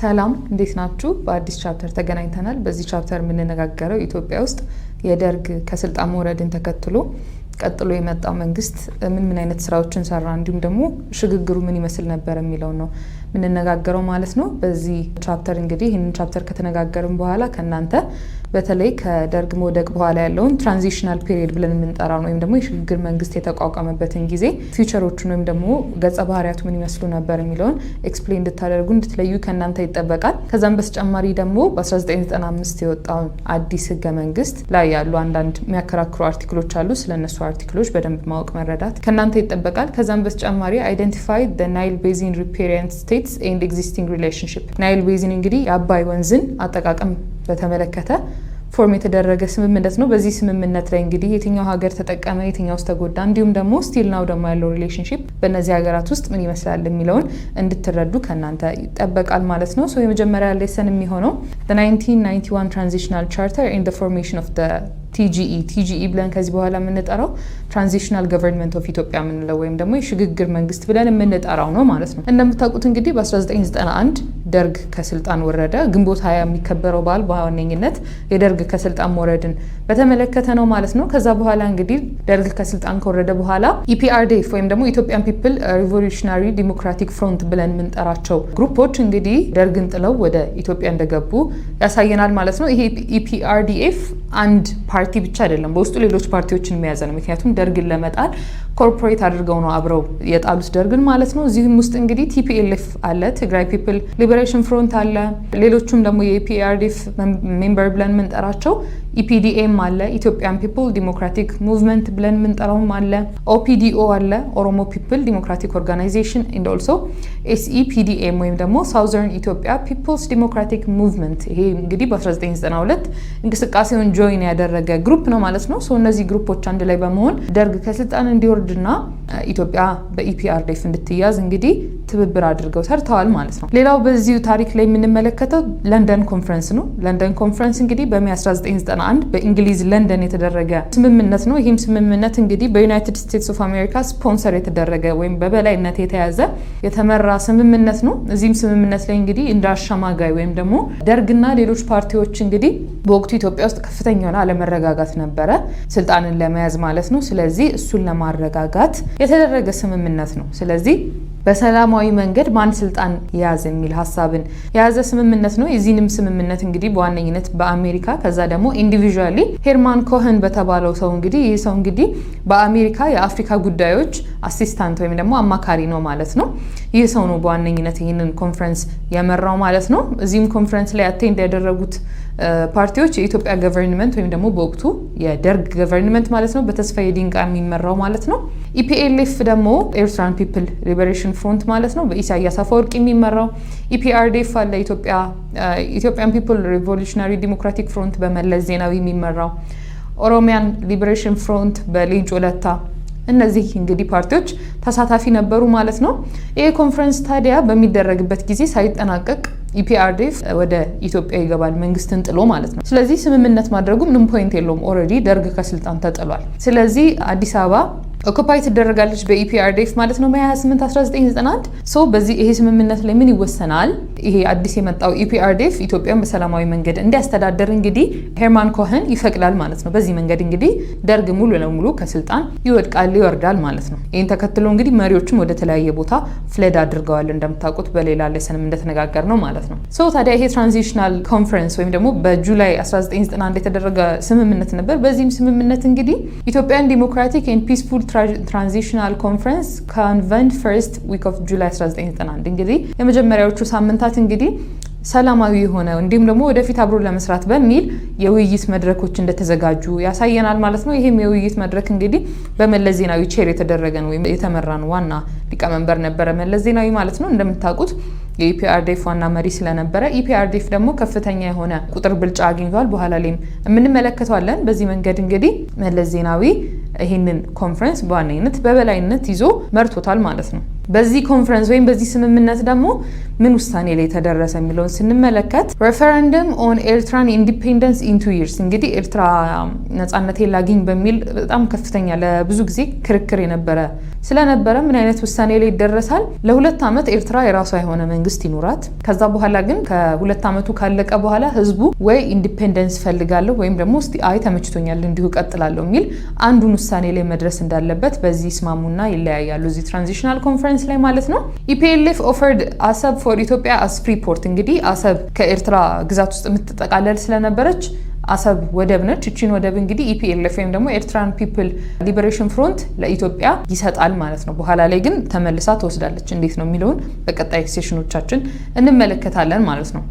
ሰላም እንዴት ናችሁ? በአዲስ ቻፕተር ተገናኝተናል። በዚህ ቻፕተር የምንነጋገረው ኢትዮጵያ ውስጥ የደርግ ከስልጣን መውረድን ተከትሎ ቀጥሎ የመጣው መንግስት ምን አይነት ስራዎችን ሰራ እንዲሁም ደግሞ ሽግግሩ ምን ይመስል ነበር የሚለው ነው የምንነጋገረው ማለት ነው። በዚህ ቻፕተር እንግዲህ ይህንን ቻፕተር ከተነጋገርን በኋላ ከናንተ በተለይ ከደርግ መውደቅ በኋላ ያለውን ትራንዚሽናል ፒሪየድ ብለን የምንጠራው ነው ወይም ደግሞ የሽግግር መንግስት የተቋቋመበትን ጊዜ ፊውቸሮቹን ወይም ደግሞ ገጸ ባህሪያቱ ምን ይመስሉ ነበር የሚለውን ኤክስፕሌን እንድታደርጉ እንድትለዩ ከናንተ ይጠበቃል። ከዛም በተጨማሪ ደግሞ በ1995 የወጣውን አዲስ ህገ መንግስት ላይ ያሉ አንዳንድ የሚያከራክሩ አርቲክሎች አሉ። ስለነሱ አርቲክሎች በደንብ ማወቅ መረዳት ከናንተ ይጠበቃል። ከዛም በተጨማሪ አይደንቲፋይ the Nile Basin riparian states and existing relationship ናይል ቤዚን እንግዲህ የአባይ ወንዝን አጠቃቀም በተመለከተ ፎርም የተደረገ ስምምነት ነው። በዚህ ስምምነት ላይ እንግዲህ የትኛው ሀገር ተጠቀመ፣ የትኛው ተጎዳ፣ እንዲሁም ደግሞ ስቲል ናው ደግሞ ያለው ሪሌሽንሺፕ በእነዚህ ሀገራት ውስጥ ምን ይመስላል የሚለውን እንድትረዱ ከናንተ ይጠበቃል ማለት ነው። ሶ የመጀመሪያ ሌሰን የሚሆነው the 1991 transitional charter and the formation of the TGE ብለን ከዚህ በኋላ የምንጠራው ትራንዚሽናል ገቨርንመንት ኦፍ ኢትዮጵያ የምንለው ወይም ደግሞ የሽግግር መንግስት ብለን የምንጠራው ነው ማለት ነው። እንደምታውቁት እንግዲህ በ1991 ደርግ ከስልጣን ወረደ። ግንቦት 20 የሚከበረው በዓል በዋነኝነት የደርግ ከስልጣን መውረድን በተመለከተ ነው ማለት ነው። ከዛ በኋላ እንግዲህ ደርግ ከስልጣን ከወረደ በኋላ ኢፒአርዲኤፍ ወይም ደግሞ ኢትዮጵያን ፒፕል ሪቮሉሽናሪ ዲሞክራቲክ ፍሮንት ብለን የምንጠራቸው ግሩፖች እንግዲህ ደርግን ጥለው ወደ ኢትዮጵያ እንደገቡ ያሳየናል ማለት ነው። ይሄ ኢፒአርዲኤፍ አንድ ፓርቲ ብቻ አይደለም፣ በውስጡ ሌሎች ፓርቲዎችን የያዘ ነው። ምክንያቱም ደርግን ለመጣል ኮርፖሬት አድርገው ነው አብረው የጣሉት ደርግን ማለት ነው። እዚህም ውስጥ እንግዲህ ቲፒኤልኤፍ አለ፣ ትግራይ ፒፕል ሊበሬሽን ፍሮንት አለ፣ ሌሎቹም ደግሞ የኢፒአርዲኤፍ ሜምበር ብለን የምንጠራቸው ኢፒዲኤም አለ፣ ኢትዮጵያን ፒፕል ዲሞክራቲክ ሙቭመንት ብለን የምንጠራውም አለ፣ ኦፒዲኦ አለ፣ ኦሮሞ ፒፕል ዲሞክራቲክ ኦርጋናይዜሽን ኤንድ ኦልሶ ኤስኢፒዲኤም ወይም ደግሞ ሳውዘርን ኢትዮጵያ ፒፕልስ ዲሞክራቲክ ሙቭመንት። ይሄ እንግዲህ በ1992 እንቅስቃሴውን ጆይን ያደረገ ግሩፕ ነው ማለት ነው። እነዚህ ግሩፖች አንድ ላይ በመሆን ደርግ ከስልጣን እንዲወርድና ኢትዮጵያ በኢፒአርዲኤፍ እንድትያዝ እንግዲህ ትብብር አድርገው ሰርተዋል ማለት ነው። ሌላው በዚሁ ታሪክ ላይ የምንመለከተው ለንደን ኮንፈረንስ ነው። ለንደን ኮንፈረንስ እንግዲህ በ1991 በእንግሊዝ ለንደን የተደረገ ስምምነት ነው። ይህም ስምምነት እንግዲህ በዩናይትድ ስቴትስ ኦፍ አሜሪካ ስፖንሰር የተደረገ ወይም በበላይነት የተያዘ የተመራ ስምምነት ነው። እዚህም ስምምነት ላይ እንግዲህ እንደ አሸማጋይ ወይም ደግሞ ደርግና ሌሎች ፓርቲዎች እንግዲህ በወቅቱ ኢትዮጵያ ውስጥ ከፍተኛ የሆነ አለመረጋጋት ነበረ፣ ስልጣንን ለመያዝ ማለት ነው። ስለዚህ እሱን ለማረጋጋት የተደረገ ስምምነት ነው። ስለዚህ በሰላማዊ መንገድ ማን ስልጣን ያዝ የሚል ሀሳብን የያዘ ስምምነት ነው። የዚህንም ስምምነት እንግዲህ በዋነኝነት በአሜሪካ ከዛ ደግሞ ኢንዲቪዥዋሊ ሄርማን ኮሄን በተባለው ሰው እንግዲህ ይህ ሰው እንግዲህ በአሜሪካ የአፍሪካ ጉዳዮች አሲስታንት ወይም ደግሞ አማካሪ ነው ማለት ነው። ይህ ሰው ነው በዋነኝነት ይህንን ኮንፈረንስ የመራው ማለት ነው። እዚህም ኮንፈረንስ ላይ አቴንድ ያደረጉት ፓርቲዎች የኢትዮጵያ ገቨርንመንት ወይም ደግሞ በወቅቱ የደርግ ገቨርንመንት ማለት ነው፣ በተስፋዬ ዲንቃ የሚመራው ማለት ነው። ኢፒኤልኤፍ ደግሞ ኤርትራን ፒፕል ሊበሬሽን ፍሮንት ማለት ነው፣ በኢሳያስ አፈወርቂ የሚመራው። ኢፒአርዲኤፍ አለ፣ ኢትዮጵያን ፒፕል ሪቮሉሽናሪ ዲሞክራቲክ ፍሮንት በመለስ ዜናዊ የሚመራው። ኦሮሚያን ሊበሬሽን ፍሮንት በሌንጮ ለታ። እነዚህ እንግዲህ ፓርቲዎች ተሳታፊ ነበሩ ማለት ነው። ይህ ኮንፈረንስ ታዲያ በሚደረግበት ጊዜ ሳይጠናቀቅ ኢፒአርዲኤፍ ወደ ኢትዮጵያ ይገባል፣ መንግስትን ጥሎ ማለት ነው። ስለዚህ ስምምነት ማድረጉ ምንም ፖይንት የለውም። ኦልሬዲ ደርግ ከስልጣን ተጥሏል። ስለዚህ አዲስ አበባ ኦኩፓይ ትደረጋለች በኢፒአርዲኤፍ ማለት ነው በ28 1991። በዚህ ይሄ ስምምነት ላይ ምን ይወሰናል? ይሄ አዲስ የመጣው ኢፒአርዲኤፍ ኢትዮጵያን በሰላማዊ መንገድ እንዲያስተዳደር እንግዲህ ሄርማን ኮሄን ይፈቅዳል ማለት ነው። በዚህ መንገድ እንግዲህ ደርግ ሙሉ ለሙሉ ከስልጣን ይወርዳል ማለት ነው። ይህን ተከትሎ እንግዲህ መሪዎችም ወደ ተለያየ ቦታ ፍሌድ አድርገዋል፣ እንደምታውቁት በሌላ ሌሰንም እንደተነጋገር ነው ማለት ነው። ታዲያ ይሄ ትራንዚሽናል ኮንፈረንስ ወይም ደግሞ በጁላይ 1991 የተደረገ ስምምነት ነበር። በዚህም ስምምነት እንግዲህ ኢትዮጵያን ዲሞክራቲክ ኤንድ ፒስፉል ትራንዚሽናል ኮንፈረንስ ኮንቨንት ፈርስት ዊክ ኦፍ ጁላይ 1991 እንግዲህ የመጀመሪያዎቹ ሳምንታት እንግዲህ ሰላማዊ የሆነ እንዲሁም ደግሞ ወደፊት አብሮ ለመስራት በሚል የውይይት መድረኮች እንደተዘጋጁ ያሳየናል ማለት ነው። ይሄም የውይይት መድረክ እንግዲህ በመለስ ዜናዊ ቼር የተደረገ ነው ወይም የተመራ ነው። ዋና ሊቀመንበር ነበረ መለስ ዜናዊ ማለት ነው። እንደምታውቁት የኢፒአርዲኤፍ ዋና መሪ ስለነበረ ኢፒአርዲኤፍ ደግሞ ከፍተኛ የሆነ ቁጥር ብልጫ አግኝቷል። በኋላ ላይም የምንመለከተዋለን። በዚህ መንገድ እንግዲህ መለስ ዜናዊ ይህንን ኮንፈረንስ በዋነኝነት በበላይነት ይዞ መርቶታል ማለት ነው። በዚህ ኮንፈረንስ ወይም በዚህ ስምምነት ደግሞ ምን ውሳኔ ላይ ተደረሰ የሚለውን ስንመለከት ሬፈረንደም ኦን ኤርትራን ኢንዲፔንደንስ ኢን 2 years እንግዲህ ኤርትራ ነጻነቴን ላግኝ በሚል በጣም ከፍተኛ ለብዙ ጊዜ ክርክር የነበረ ስለነበረ ምን አይነት ውሳኔ ላይ ይደረሳል? ለ2 ዓመት ኤርትራ የራሷ የሆነ መንግስት ይኖራት። ከዛ በኋላ ግን ከ2 ዓመቱ ካለቀ በኋላ ህዝቡ ወይ ኢንዲፔንደንስ ፈልጋለሁ ወይም ደግሞ እስቲ አይ ተመችቶኛል እንዲሁ ቀጥላለሁ የሚል አንዱን ውሳኔ ላይ መድረስ እንዳለበት በዚህ ይስማሙና ይለያያሉ። እዚህ ትራንዚሽናል ኮንፈረንስ ላይ ማለት ነው። ኢፒኤልኤፍ ኦፈርድ አሰብ ፎር ኢትዮጵያ አስ ፍሪ ፖርት እንግዲህ አሰብ ከኤርትራ ግዛት ውስጥ የምትጠቃለል ስለነበረች አሰብ ወደብ ነች። እቺን ወደብ እንግዲህ ኢፒኤልኤፍ ወይም ደግሞ ኤርትራን ፒፕል ሊበሬሽን ፍሮንት ለኢትዮጵያ ይሰጣል ማለት ነው። በኋላ ላይ ግን ተመልሳ ትወስዳለች። እንዴት ነው የሚለውን በቀጣይ ሴሽኖቻችን እንመለከታለን ማለት ነው።